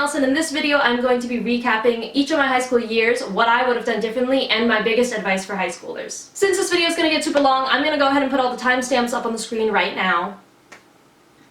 Alison. In this video, I'm going to be recapping each of my high school years, what I would have done differently, and my biggest advice for high schoolers. Since this video is going to get super long, I'm going to go ahead and put all the timestamps up on the screen right now.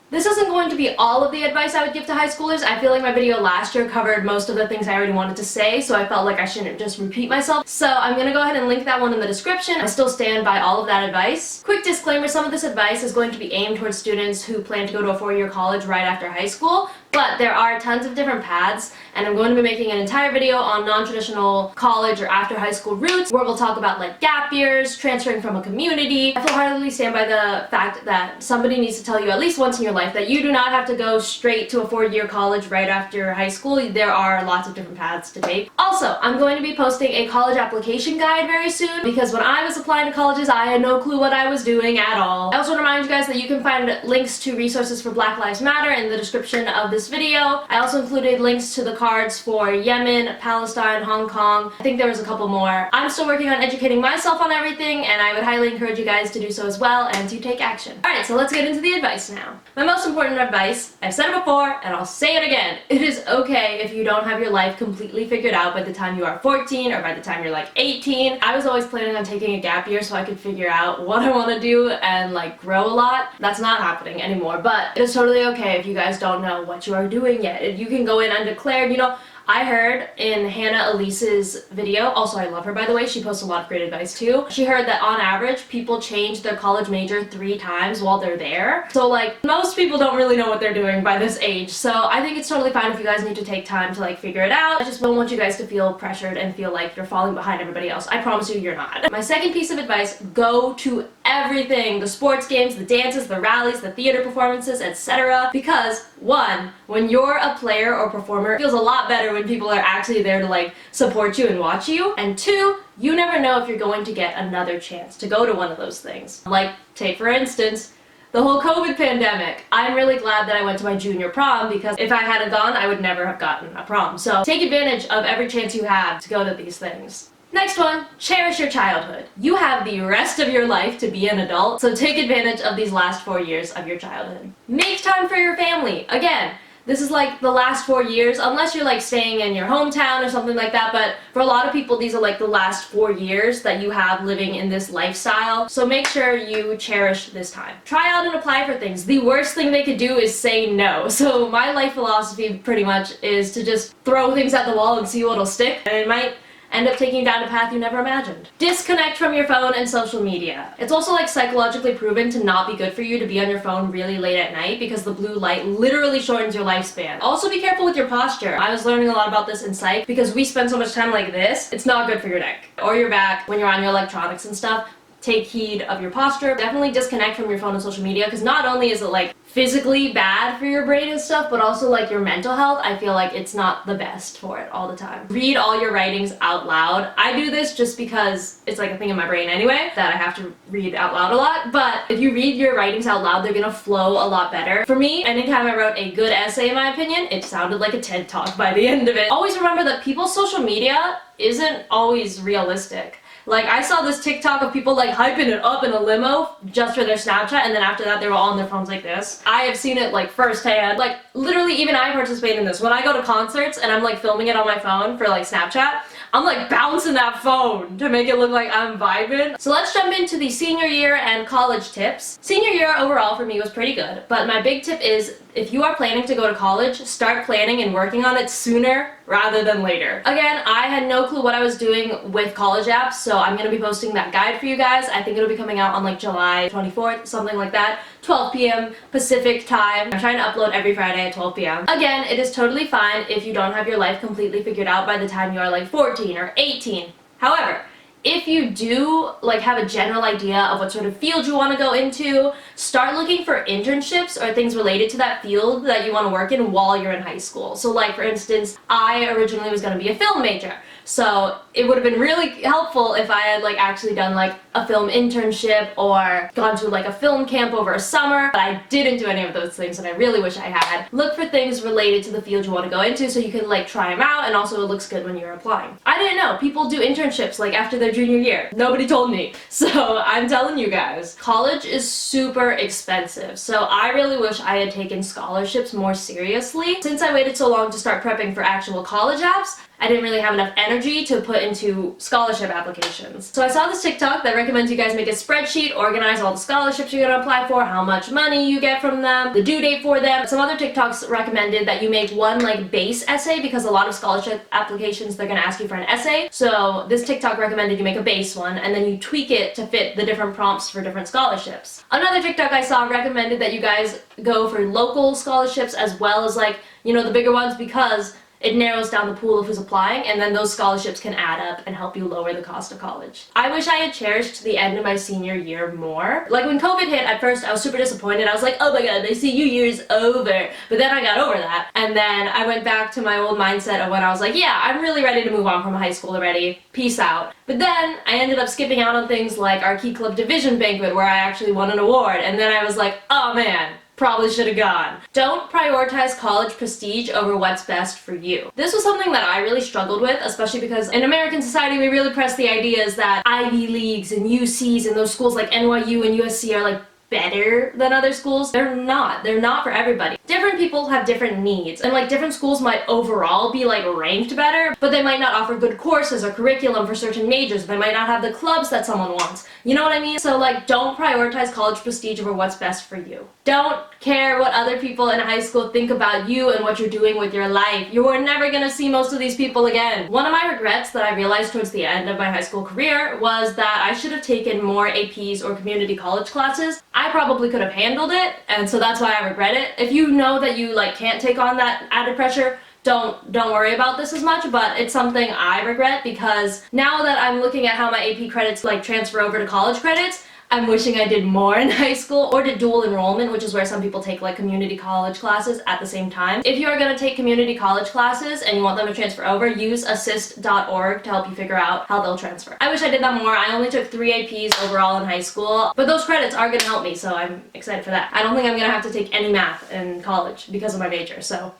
This isn't going to be all of the advice I would give to high schoolers. I feel like my video last year covered most of the things I already wanted to say, so I felt like I shouldn't just repeat myself. So I'm going to go ahead and link that one in the description. I still stand by all of that advice. Quick disclaimer, some of this advice is going to be aimed towards students who plan to go to a four-year college right after high school, but there are tons of different paths, and I'm going to be making an entire video on non-traditional college or after high school routes, where we'll talk about like gap years, transferring from a community. I full-heartedly stand by the fact that somebody needs to tell you at least once in your life that you do not have to go straight to a four-year college right after high school. There are lots of different paths to take. Also, I'm going to be posting a college application guide very soon, because when I was applying to colleges, I had no clue what I was doing at all. I also want to remind you guys that you can find links to resources for Black Lives Matter in the description of this video. I also included links to the cards for Yemen, Palestine, Hong Kong. I think there was a couple more. I'm still working on educating myself on everything, and I would highly encourage you guys to do so as well and to take action. Alright, so let's get into the advice now. My most important advice, I've said it before and I'll say it again. It is okay if you don't have your life completely figured out by the time you are 14 or by the time you're like 18. I was always planning on taking a gap year so I could figure out what I want to do and like grow a lot. That's not happening anymore, but it is totally okay if you guys don't know what you are doing yet. You can go in undeclared, you know. I heard in Hannah Elise's video, also I love her by the way, she posts a lot of great advice too. She heard that on average, people change their college major 3 times while they're there. So like, most people don't really know what they're doing by this age. So I think it's totally fine if you guys need to take time to like figure it out. I just don't want you guys to feel pressured and feel like you're falling behind everybody else. I promise you, you're not. My second piece of advice, go to everything. The sports games, the dances, the rallies, the theater performances, etc. Because one, when you're a player or performer, it feels a lot better when people are actually there to like support you and watch you. And two, you never know if you're going to get another chance to go to one of those things. Like, take for instance, the whole COVID pandemic. I'm really glad that I went to my junior prom, because if I hadn't gone, I would never have gotten a prom. So take advantage of every chance you have to go to these things. Next one, cherish your childhood. You have the rest of your life to be an adult, so take advantage of these last 4 years of your childhood. Make time for your family. Again, this is like the last 4 years, unless you're like staying in your hometown or something like that, but for a lot of people these are like the last 4 years that you have living in this lifestyle, so make sure you cherish this time. Try out and apply for things. The worst thing they could do is say no, so my life philosophy pretty much is to just throw things at the wall and see what'll stick, and it might end up taking you down a path you never imagined. Disconnect from your phone and social media. It's also like psychologically proven to not be good for you to be on your phone really late at night, because the blue light literally shortens your lifespan. Also be careful with your posture. I was learning a lot about this in psych, because we spend so much time like this. It's not good for your neck or your back when you're on your electronics and stuff. Take heed of your posture. Definitely disconnect from your phone and social media, because not only is it like physically bad for your brain and stuff, but also like your mental health. I feel like it's not the best for it all the time. Read all your writings out loud. I do this just because it's like a thing in my brain anyway, that I have to read out loud a lot, but if you read your writings out loud, they're gonna flow a lot better. For me, anytime I wrote a good essay, in my opinion, it sounded like a TED Talk by the end of it. Always remember that people's social media isn't always realistic. Like, I saw this TikTok of people like hyping it up in a limo just for their Snapchat, and then after that they were all on their phones like this. I have seen it like firsthand. Like, literally even I participate in this. When I go to concerts and I'm like filming it on my phone for like Snapchat, I'm like bouncing that phone to make it look like I'm vibing. So let's jump into the senior year and college tips. Senior year overall for me was pretty good, but my big tip is, if you are planning to go to college, start planning and working on it sooner rather than later. Again, I had no clue what I was doing with college apps, so I'm going to be posting that guide for you guys. I think it'll be coming out on like July 24th, something like that, 12 p.m. Pacific time. I'm trying to upload every Friday at 12 p.m. Again, it is totally fine if you don't have your life completely figured out by the time you are like 14 or 18. However, if you do like have a general idea of what sort of field you want to go into, start looking for internships or things related to that field that you want to work in while you're in high school. So like, for instance, I originally was going to be a film major. So it would have been really helpful if I had like actually done like a film internship or gone to like a film camp over a summer, but I didn't do any of those things and I really wish I had. Look for things related to the field you want to go into so you can like try them out, and also it looks good when you're applying. I didn't know, people do internships like after their their junior year. Nobody told me. So I'm telling you guys, college is super expensive. So I really wish I had taken scholarships more seriously. Since I waited so long to start prepping for actual college apps, I didn't really have enough energy to put into scholarship applications. So I saw this TikTok that recommends you guys make a spreadsheet, organize all the scholarships you're gonna apply for, how much money you get from them, the due date for them. Some other TikToks recommended that you make one like base essay because a lot of scholarship applications, they're gonna ask you for an essay. So this TikTok recommended you make a base one and then you tweak it to fit the different prompts for different scholarships. Another TikTok I saw recommended that you guys go for local scholarships as well as like, you know, the bigger ones because it narrows down the pool of who's applying, and then those scholarships can add up and help you lower the cost of college. I wish I had cherished the end of my senior year more. Like when COVID hit, at first I was super disappointed. I was like, oh my god, my senior year's over. But then I got over that, and then I went back to my old mindset of when I was like, yeah, I'm really ready to move on from high school already. Peace out. But then I ended up skipping out on things like our Key Club Division Banquet where I actually won an award, and then I was like, oh man, probably should have gone. Don't prioritize college prestige over what's best for you. This was something that I really struggled with, especially because in American society we really press the ideas that Ivy Leagues and UCs and those schools like NYU and USC are like better than other schools. They're not. They're not for everybody. Different people have different needs, and like different schools might overall be like ranked better, but they might not offer good courses or curriculum for certain majors. They might not have the clubs that someone wants. You know what I mean? So like, don't prioritize college prestige over what's best for you. Don't care what other people in high school think about you and what you're doing with your life. You are never gonna see most of these people again. One of my regrets that I realized towards the end of my high school career was that I should have taken more APs or community college classes. I probably could have handled it, and so that's why I regret it. If you know that you like can't take on that added pressure, don't worry about this as much, but it's something I regret because now that I'm looking at how my AP credits like transfer over to college credits, I'm wishing I did more in high school or did dual enrollment, which is where some people take like community college classes at the same time. If you are going to take community college classes and you want them to transfer over, use assist.org to help you figure out how they'll transfer. I wish I did that more. I only took 3 APs overall in high school, but those credits are going to help me, so I'm excited for that. I don't think I'm going to have to take any math in college because of my major, so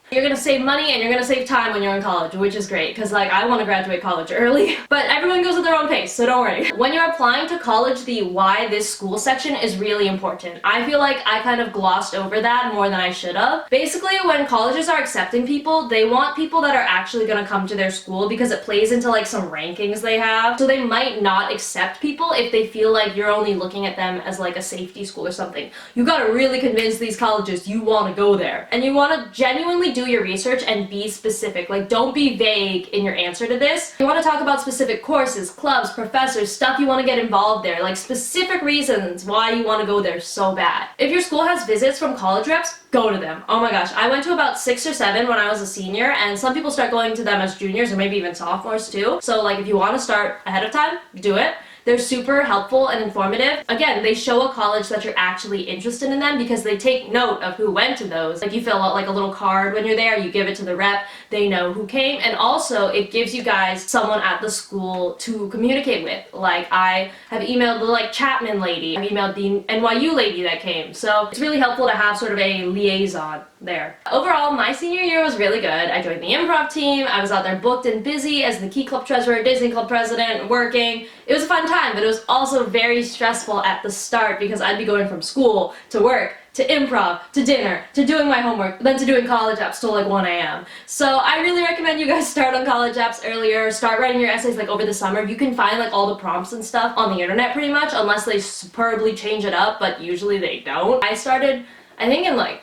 you're gonna save money and you're gonna save time when you're in college, which is great, because like I want to graduate college early, but everyone goes at their own pace, so don't worry. When you're applying to college, the why this school section is really important. I feel like I kind of glossed over that more than I should have. Basically, when colleges are accepting people, they want people that are actually gonna come to their school because it plays into like some rankings they have, so they might not accept people if they feel like you're only looking at them as like a safety school or something. You gotta really convince these colleges you want to go there, and you want to genuinely do your research and be specific. Like, don't be vague in your answer to this. You want to talk about specific courses, clubs, professors, stuff you want to get involved there, like specific reasons why you want to go there so bad. If your school has visits from college reps, go to them. Oh my gosh, I went to about 6 or 7 when I was a senior, and some people start going to them as juniors or maybe even sophomores too. So like, if you want to start ahead of time, do it. They're super helpful and informative. Again, they show a college that you're actually interested in them because they take note of who went to those. Like, you fill out like a little card when you're there, you give it to the rep, they know who came, and also it gives you guys someone at the school to communicate with. Like, I have emailed the like Chapman lady, I've emailed the NYU lady that came, so it's really helpful to have sort of a liaison there. Overall, my senior year was really good. I joined the improv team, I was out there booked and busy as the Key Club treasurer, Disney Club president, working. It was a fun time, but it was also very stressful at the start because I'd be going from school to work to improv to dinner to doing my homework, then to doing college apps till like 1 a.m. So I really recommend you guys start on college apps earlier, start writing your essays like over the summer. You can find like all the prompts and stuff on the internet pretty much, unless they superbly change it up, but usually they don't. I started, I think in like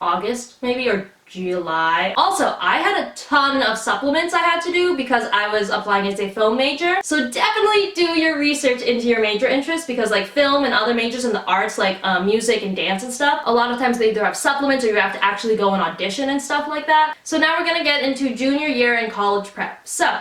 August maybe, or July. Also, I had a ton of supplements I had to do because I was applying as a film major. So definitely do your research into your major interests, because like film and other majors in the arts like music and dance and stuff, a lot of times they either have supplements or you have to actually go and audition and stuff like that. So now we're gonna get into junior year and college prep. So,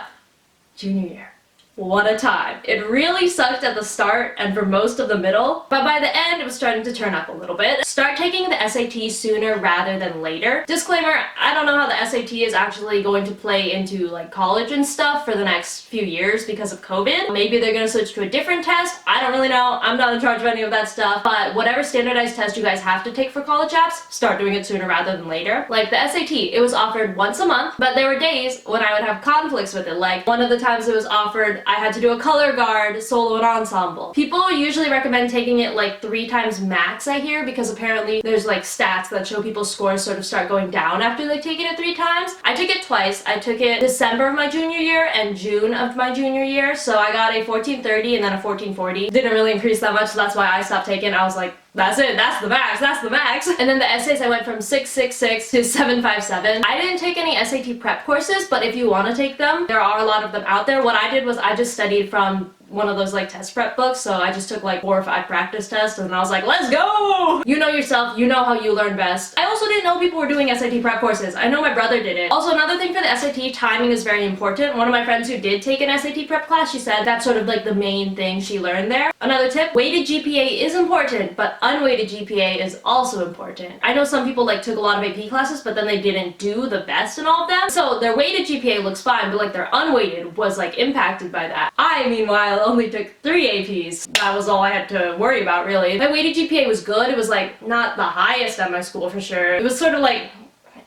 junior year. What a time. It really sucked at the start and for most of the middle, but by the end it was starting to turn up a little bit. Start taking the SAT sooner rather than later. Disclaimer, I don't know how the SAT is actually going to play into like college and stuff for the next few years because of COVID. Maybe they're going to switch to a different test. I don't really know. I'm not in charge of any of that stuff, but whatever standardized test you guys have to take for college apps, start doing it sooner rather than later. Like the SAT, it was offered once a month, but there were days when I would have conflicts with it. Like one of the times it was offered, I had to do a color guard, solo, and ensemble. People usually recommend taking it like 3 times max, I hear, because apparently there's like stats that show people's scores sort of start going down after they've taken it 3 times. I took it twice. I took it December of my junior year and June of my junior year, so I got a 1430 and then a 1440. Didn't really increase that much, so that's why I stopped taking. I was like, that's it, that's the max, that's the max. And then the essays, I went from 666 to 757. I didn't take any SAT prep courses, but if you want to take them, there are a lot of them out there. What I did was I just studied from one of those like test prep books, so I just took like 4 or 5 practice tests and I was like, let's go! You know yourself, you know how you learn best. I also didn't know people were doing SAT prep courses. I know my brother did it. Also, another thing for the SAT, timing is very important. One of my friends who did take an SAT prep class, she said that's sort of like the main thing she learned there. Another tip, weighted GPA is important, but unweighted GPA is also important. I know some people like took a lot of AP classes, but then they didn't do the best in all of them. So their weighted GPA looks fine, but like their unweighted was like impacted by that. I, meanwhile, only took 3 APs. That was all I had to worry about, really. My weighted GPA was good. It was like not the highest at my school for sure. It was sort of like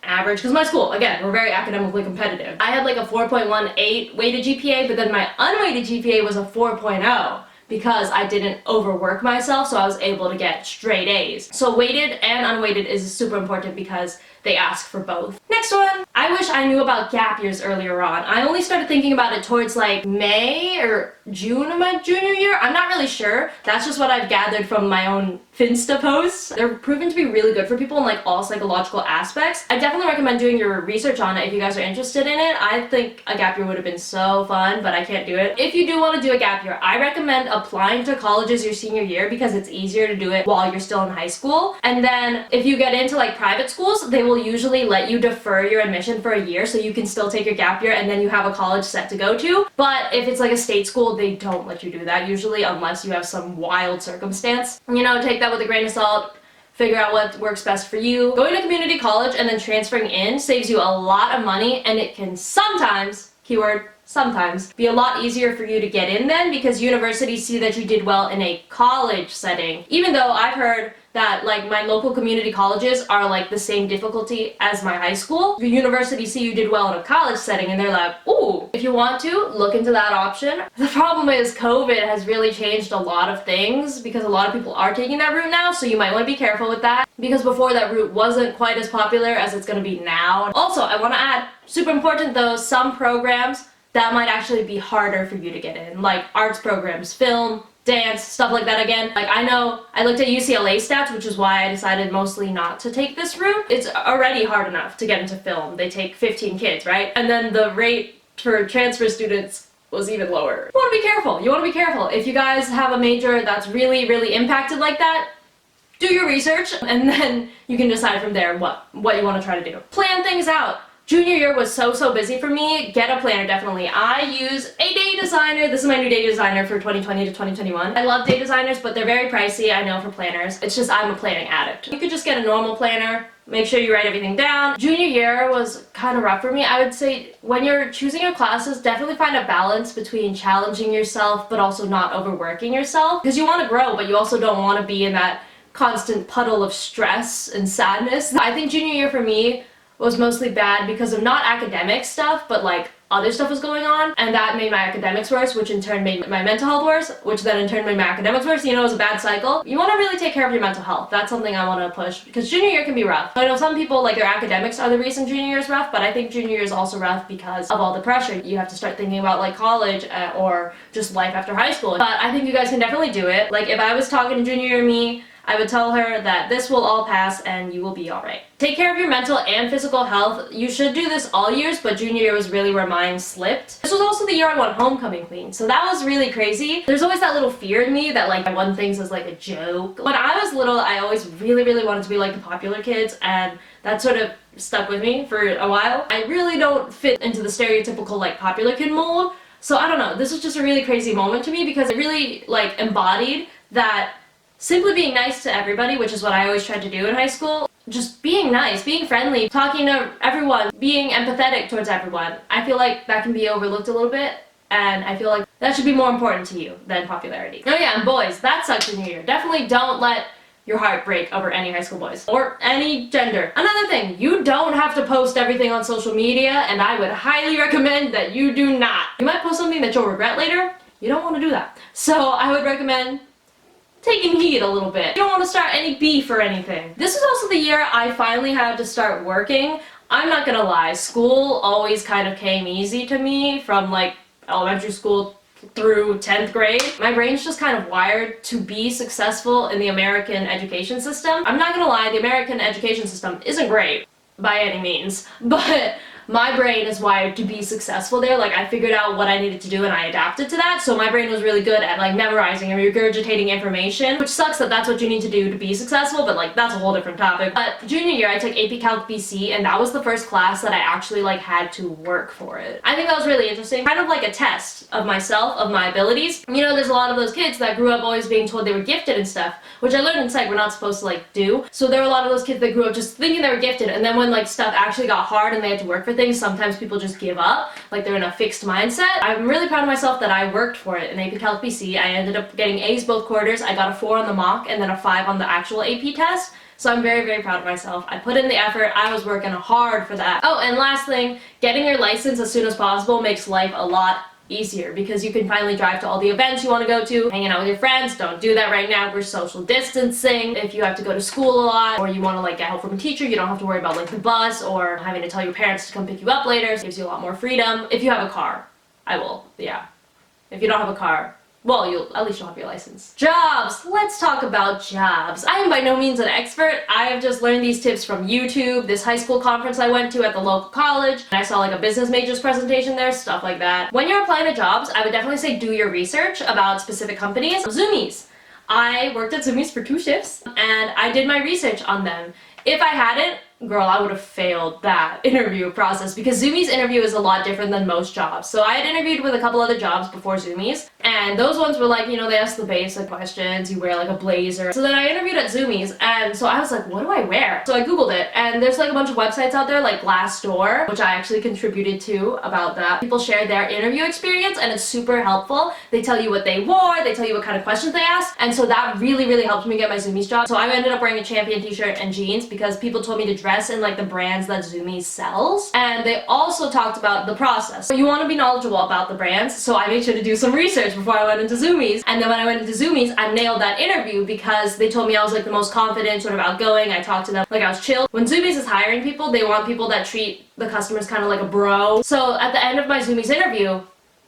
average, because my school, again, we're very academically competitive. I had like a 4.18 weighted GPA, but then my unweighted GPA was a 4.0. Because I didn't overwork myself, so I was able to get straight A's. So weighted and unweighted is super important because they ask for both. Next one! I wish I knew about gap years earlier on. I only started thinking about it towards like May or June of my junior year. I'm not really sure. That's just what I've gathered from my own Finsta posts. They're proven to be really good for people in like all psychological aspects. I definitely recommend doing your research on it if you guys are interested in it. I think a gap year would have been so fun, but I can't do it. If you do want to do a gap year, I recommend applying to colleges your senior year because it's easier to do it while you're still in high school. And then if you get into like private schools, they will usually let you defer your admission for a year so you can still take your gap year and then you have a college set to go to. But if it's like a state school, they don't let you do that usually unless you have some wild circumstance. You know, take that with a grain of salt. Figure out what works best for you. Going to community college and then transferring in saves you a lot of money, and it can sometimes, keyword, sometimes, be a lot easier for you to get in then because universities see that you did well in a college setting. Even though I've heard that like my local community colleges are like the same difficulty as my high school. The universities see you did well in a college setting and they're like, ooh, if you want to, look into that option. The problem is COVID has really changed a lot of things because a lot of people are taking that route now, so you might want to be careful with that because before that route wasn't quite as popular as it's going to be now. Also, I want to add, super important though, some programs that might actually be harder for you to get in, like arts programs, film, dance, stuff like that. Again, like I know I looked at UCLA stats, which is why I decided mostly not to take this route. It's already hard enough to get into film. They take 15 kids, right? And then the rate for transfer students was even lower. You want to be careful. You want to be careful. If you guys have a major that's really, really impacted like that, do your research and then you can decide from there what you want to try to do. Plan things out. Junior year was so busy for me. Get a planner, definitely. I use a day designer. This is my new day designer for 2020 to 2021. I love day designers, but they're very pricey, I know, for planners. It's just I'm a planning addict. You could just get a normal planner. Make sure you write everything down. Junior year was kind of rough for me. I would say when you're choosing your classes, definitely find a balance between challenging yourself but also not overworking yourself. Because you want to grow, but you also don't want to be in that constant puddle of stress and sadness. I think junior year for me was mostly bad because of not academic stuff, but like other stuff was going on, and that made my academics worse, which in turn made my mental health worse, which then in turn made my academics worse. You know, it was a bad cycle. You want to really take care of your mental health. That's something I want to push because junior year can be rough. I know some people, like their academics are the reason junior year is rough, but I think junior year is also rough because of all the pressure. You have to start thinking about like college or just life after high school. But I think you guys can definitely do it. Like if I was talking to junior year me, I would tell her that this will all pass and you will be alright. Take care of your mental and physical health. You should do this all years, but junior year was really where mine slipped. This was also the year I won homecoming queen, so that was really crazy. There's always that little fear in me that like I won things as like a joke. When I was little, I always really wanted to be like the popular kids, and that sort of stuck with me for a while. I really don't fit into the stereotypical like popular kid mold, so I don't know. This was just a really crazy moment to me because it really like embodied that simply being nice to everybody, which is what I always tried to do in high school. Just being nice, being friendly, talking to everyone, being empathetic towards everyone. I feel like that can be overlooked a little bit, and I feel like that should be more important to you than popularity. Oh yeah, and boys, that sucks in your year. Definitely don't let your heart break over any high school boys or any gender. Another thing, you don't have to post everything on social media, and I would highly recommend that you do not. You might post something that you'll regret later. You don't want to do that. So I would recommend taking heed a little bit. You don't want to start any beef or anything. This was also the year I finally had to start working. I'm not gonna lie, school always kind of came easy to me from like elementary school through 10th grade. My brain's just kind of wired to be successful in the American education system. I'm not gonna lie, the American education system isn't great by any means, but my brain is wired to be successful there. Like, I figured out what I needed to do and I adapted to that, so my brain was really good at like memorizing and regurgitating information, which sucks that that's what you need to do to be successful, but like that's a whole different topic. But junior year I took AP Calc BC, and that was the first class that I actually like had to work for it. I think that was really interesting, kind of like a test of myself, of my abilities. You know, there's a lot of those kids that grew up always being told they were gifted and stuff, which I learned in psych we're not supposed to like do. So there were a lot of those kids that grew up just thinking they were gifted, and then when like stuff actually got hard and they had to work for things, sometimes people just give up, like they're in a fixed mindset. I'm really proud of myself that I worked for it in AP Calc BC. I ended up getting A's both quarters. I got a 4 on the mock and then a 5 on the actual AP test. So I'm very, very proud of myself. I put in the effort. I was working hard for that. Oh, and last thing, getting your license as soon as possible makes life a lot easier because you can finally drive to all the events you want to go to, hanging out with your friends. Don't do that right now. We're social distancing. If you have to go to school a lot or you want to like get help from a teacher, you don't have to worry about like the bus or having to tell your parents to come pick you up later. It gives you a lot more freedom. If you have a car, I will, yeah. If you don't have a car, well, at least you'll have your license. Jobs! Let's talk about jobs. I am by no means an expert. I have just learned these tips from YouTube, this high school conference I went to at the local college, and I saw like a business majors presentation there, stuff like that. When you're applying to jobs, I would definitely say do your research about specific companies. Zoomies. I worked at Zoomies for 2 shifts, and I did my research on them. If I hadn't, girl, I would have failed that interview process because Zoomies interview is a lot different than most jobs. So I had interviewed with a couple other jobs before Zoomies, and those ones were like, you know, they ask the basic questions, you wear like a blazer. So then I interviewed at Zoomies, and so I was like, what do I wear? So I googled it, and there's like a bunch of websites out there like Glassdoor, which I actually contributed to about that. People share their interview experience, and it's super helpful. They tell you what they wore, they tell you what kind of questions they asked, and so that really, really helped me get my Zoomies job. So I ended up wearing a Champion t-shirt and jeans because people told me to dress in like the brands that Zoomies sells, and they also talked about the process. So you want to be knowledgeable about the brands, so I made sure to do some research before I went into Zoomies, and then when I went into Zoomies, I nailed that interview because they told me I was like the most confident, sort of outgoing. I talked to them like I was chill. When Zoomies is hiring people, they want people that treat the customers kind of like a bro. So at the end of my Zoomies interview,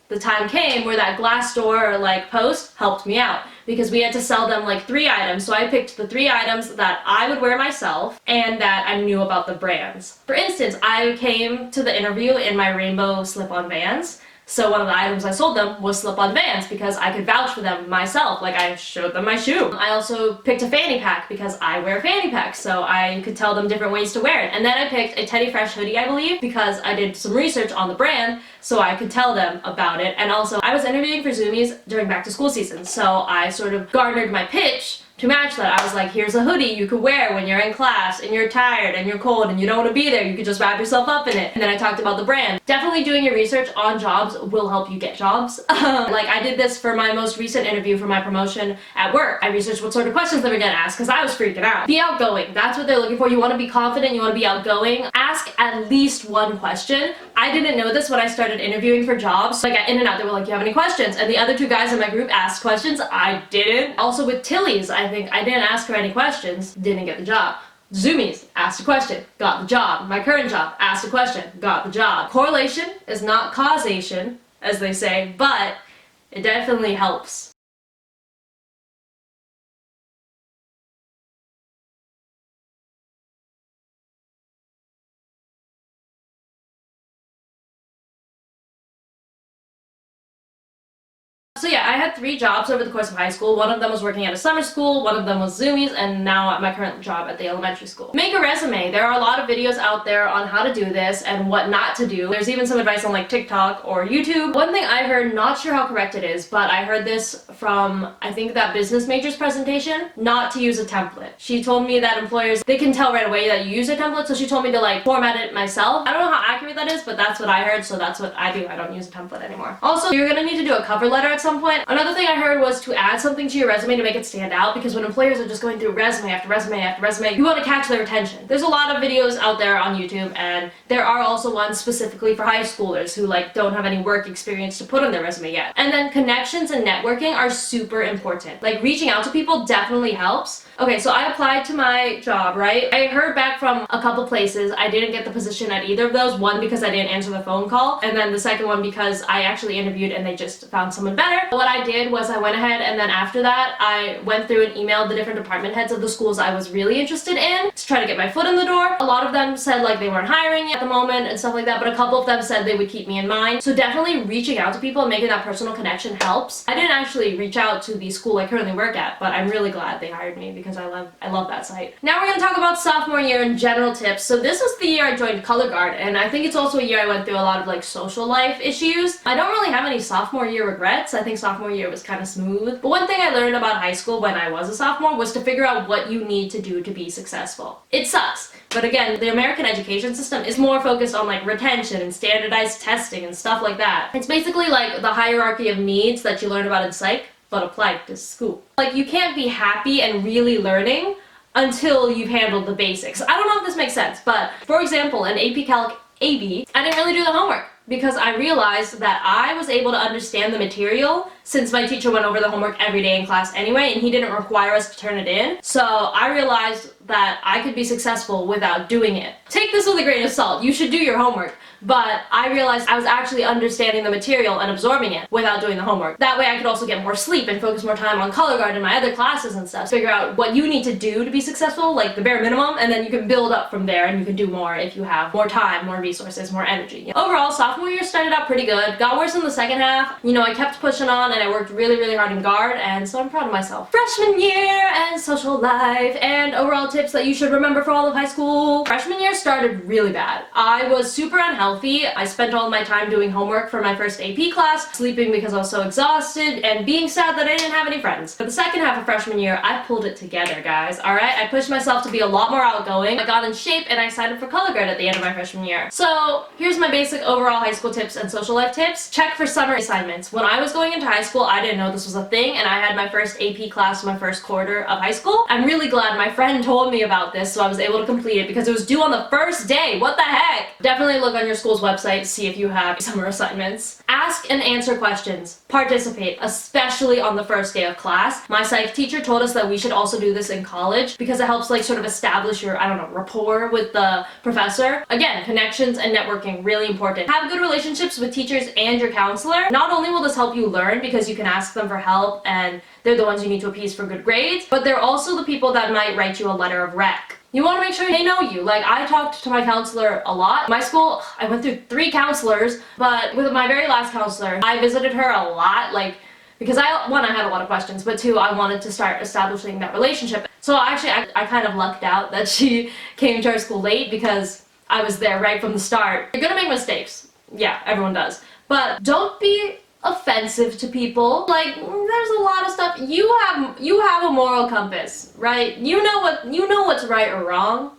the time came where that Glassdoor like post helped me out because we had to sell them like 3 items. So I picked the 3 items that I would wear myself and that I knew about the brands. For instance, I came to the interview in my rainbow slip-on Vans. So one of the items I sold them was slip-on Vans because I could vouch for them myself, like I showed them my shoe. I also picked a fanny pack because I wear fanny packs, so I could tell them different ways to wear it. And then I picked a Teddy Fresh hoodie, I believe, because I did some research on the brand, so I could tell them about it. And also, I was interviewing for Zoomies during back to school season, so I sort of garnered my pitch to match that. I was like, here's a hoodie you could wear when you're in class and you're tired and you're cold and you don't want to be there. You could just wrap yourself up in it. And then I talked about the brand. Definitely doing your research on jobs will help you get jobs. Like I did this for my most recent interview for my promotion at work. I researched what sort of questions they were going to ask because I was freaking out. Be outgoing. That's what they're looking for. You want to be confident. You want to be outgoing. Ask at least one question. I didn't know this when I started interviewing for jobs. Like at In-N-Out, they were like, you have any questions? And the other 2 guys in my group asked questions. I didn't. Also with Tilly's, I think I didn't ask her any questions, didn't get the job. Zoomies, asked a question, got the job. My current job, asked a question, got the job. Correlation is not causation, as they say, but it definitely helps. So yeah, I had 3 jobs over the course of high school. One of them was working at a summer school, one of them was Zoomies, and now at my current job at the elementary school. Make a resume. There are a lot of videos out there on how to do this and what not to do. There's even some advice on like TikTok or YouTube. One thing I heard, not sure how correct it is, but I heard this from, I think, that business majors presentation, not to use a template. She told me that employers, they can tell right away that you use a template, so she told me to like format it myself. I don't know how accurate that is, but that's what I heard, so that's what I do. I don't use a template anymore. Also, you're gonna need to do a cover letter at some point. Another thing I heard was to add something to your resume to make it stand out, because when employers are just going through resume after resume after resume, you want to catch their attention. There's a lot of videos out there on YouTube, and there are also ones specifically for high schoolers who like don't have any work experience to put on their resume yet. And then connections and networking are super important. Like reaching out to people definitely helps. Okay, so I applied to my job, right? I heard back from a couple places. I didn't get the position at either of those. One, because I didn't answer the phone call, and then the second one because I actually interviewed and they just found someone better. What I did was I went ahead, and then after that, I went through and emailed the different department heads of the schools I was really interested in to try to get my foot in the door. A lot of them said like they weren't hiring at the moment and stuff like that, but a couple of them said they would keep me in mind. So definitely reaching out to people and making that personal connection helps. I didn't actually reach out to the school I currently work at, but I'm really glad they hired me because I love that site. Now we're going to talk about sophomore year and general tips. So this was the year I joined color guard, and I think it's also a year I went through a lot of like social life issues. I don't really have any sophomore year regrets. I think sophomore year was kind of smooth. But one thing I learned about high school when I was a sophomore was to figure out what you need to do to be successful. It sucks. But again, the American education system is more focused on like retention and standardized testing and stuff like that. It's basically like the hierarchy of needs that you learn about in psych, but applied to school. Like you can't be happy and really learning until you've handled the basics. I don't know if this makes sense, but for example, in AP Calc AB, I didn't really do the homework because I realized that I was able to understand the material since my teacher went over the homework every day in class anyway, and he didn't require us to turn it in. So I realized that I could be successful without doing it. Take this with a grain of salt. You should do your homework. But I realized I was actually understanding the material and absorbing it without doing the homework. That way I could also get more sleep and focus more time on color guard and my other classes and stuff. Figure out what you need to do to be successful, like the bare minimum, and then you can build up from there and you can do more if you have more time, more resources, more energy. Overall, sophomore year started out pretty good. Got worse in the second half. You know, I kept pushing on and I worked really, really hard in guard, and so I'm proud of myself. Freshman year and social life and overall tips that you should remember for all of high school. Freshman year started really bad. I was super unhealthy. I spent all my time doing homework for my first AP class, sleeping because I was so exhausted, and being sad that I didn't have any friends. For the second half of freshman year, I pulled it together, guys. Alright, I pushed myself to be a lot more outgoing. I got in shape and I signed up for color guard at the end of my freshman year. So here's my basic overall high school tips and social life tips. Check for summer assignments. When I was going into high school, I didn't know this was a thing, and I had my first AP class my first quarter of high school. I'm really glad my friend told me about this so I was able to complete it because it was due on the first day. What the heck? Definitely look on your school's website to see if you have summer assignments. Ask and answer questions. Participate, especially on the first day of class. My psych teacher told us that we should also do this in college because it helps like sort of establish your, I don't know, rapport with the professor. Again, connections and networking, really important. Have good relationships with teachers and your counselor. Not only will this help you learn because you can ask them for help and they're the ones you need to appease for good grades, but they're also the people that might write you a letter of rec. You want to make sure they know you. Like, I talked to my counselor a lot. My school, I went through 3 counselors, but with my very last counselor, I visited her a lot, like, because one, I had a lot of questions, but 2, I wanted to start establishing that relationship. So actually, I kind of lucked out that she came to our school late because I was there right from the start. You're gonna make mistakes. Yeah, everyone does. But don't be offensive to people. Like, there's a lot of stuff. You have a moral compass, right? You know what's right or wrong.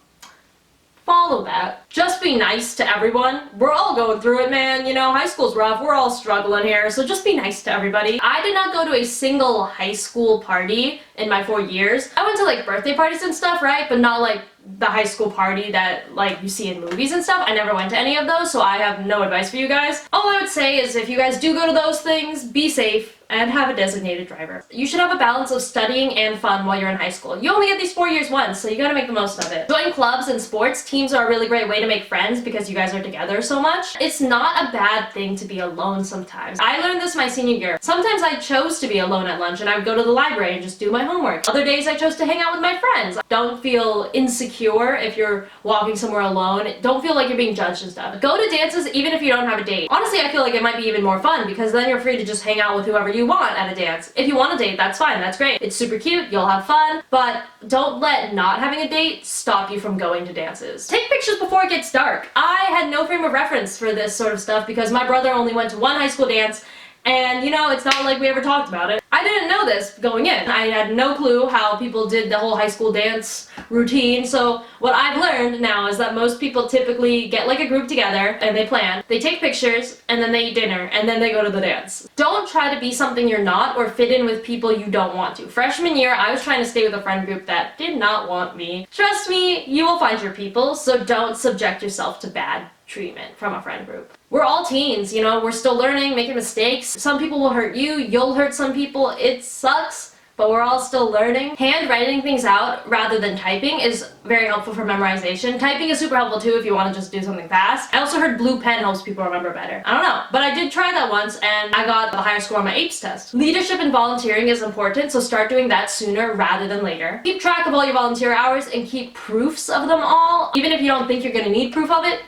Follow that. Just be nice to everyone. We're all going through it, man. You know, high school's rough. We're all struggling here, so just be nice to everybody. I did not go to a single high school party in my 4 years. I went to like birthday parties and stuff, right? But not like the high school party that like you see in movies and stuff. I never went to any of those, so I have no advice for you guys. All I would say is if you guys do go to those things, be safe and have a designated driver. You should have a balance of studying and fun while you're in high school. You only get these 4 years once, so you gotta make the most of it. Join clubs and sports. Teams are a really great way to make friends because you guys are together so much. It's not a bad thing to be alone sometimes. I learned this my senior year. Sometimes I chose to be alone at lunch and I would go to the library and just do my homework. Other days I chose to hang out with my friends. Don't feel insecure if you're walking somewhere alone. Don't feel like you're being judged and stuff. Go to dances even if you don't have a date. Honestly, I feel like it might be even more fun because then you're free to just hang out with whoever you want at a dance. If you want a date, that's fine, that's great. It's super cute, you'll have fun, but don't let not having a date stop you from going to dances. Take pictures before it gets dark. I had no frame of reference for this sort of stuff because my brother only went to 1 high school dance, and you know, it's not like we ever talked about it. I didn't know this going in. I had no clue how people did the whole high school dance routine. So what I've learned now is that most people typically get like a group together and they plan, they take pictures, and then they eat dinner, and then they go to the dance. Don't try to be something you're not or fit in with people you don't want to. Freshman year, I was trying to stay with a friend group that did not want me. Trust me, you will find your people, so don't subject yourself to bad treatment from a friend group. We're all teens, you know, we're still learning, making mistakes. Some people will hurt you, you'll hurt some people, it sucks, but we're all still learning. Handwriting things out rather than typing is very helpful for memorization. Typing is super helpful too if you want to just do something fast. I also heard blue pen helps people remember better. I don't know, but I did try that once and I got the higher score on my APES test. Leadership and volunteering is important, so start doing that sooner rather than later. Keep track of all your volunteer hours and keep proofs of them all. Even if you don't think you're gonna need proof of it,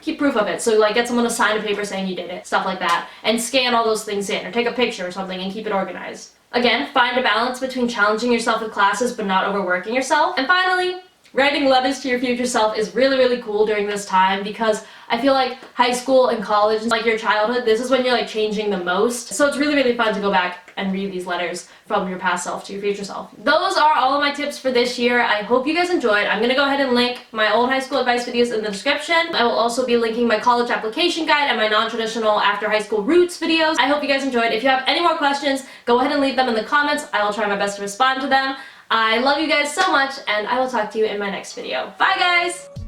keep proof of it. So like get someone to sign a paper saying you did it, stuff like that. And scan all those things in or take a picture or something and keep it organized. Again, find a balance between challenging yourself with classes but not overworking yourself. And finally, writing letters to your future self is really, really cool during this time because I feel like high school and college, like your childhood, this is when you're like changing the most. So it's really, really fun to go back and read these letters from your past self to your future self. Those are all of my tips for this year. I hope you guys enjoyed. I'm gonna go ahead and link my old high school advice videos in the description. I will also be linking my college application guide and my non-traditional after high school roots videos. I hope you guys enjoyed. If you have any more questions, go ahead and leave them in the comments. I will try my best to respond to them. I love you guys so much, and I will talk to you in my next video. Bye, guys!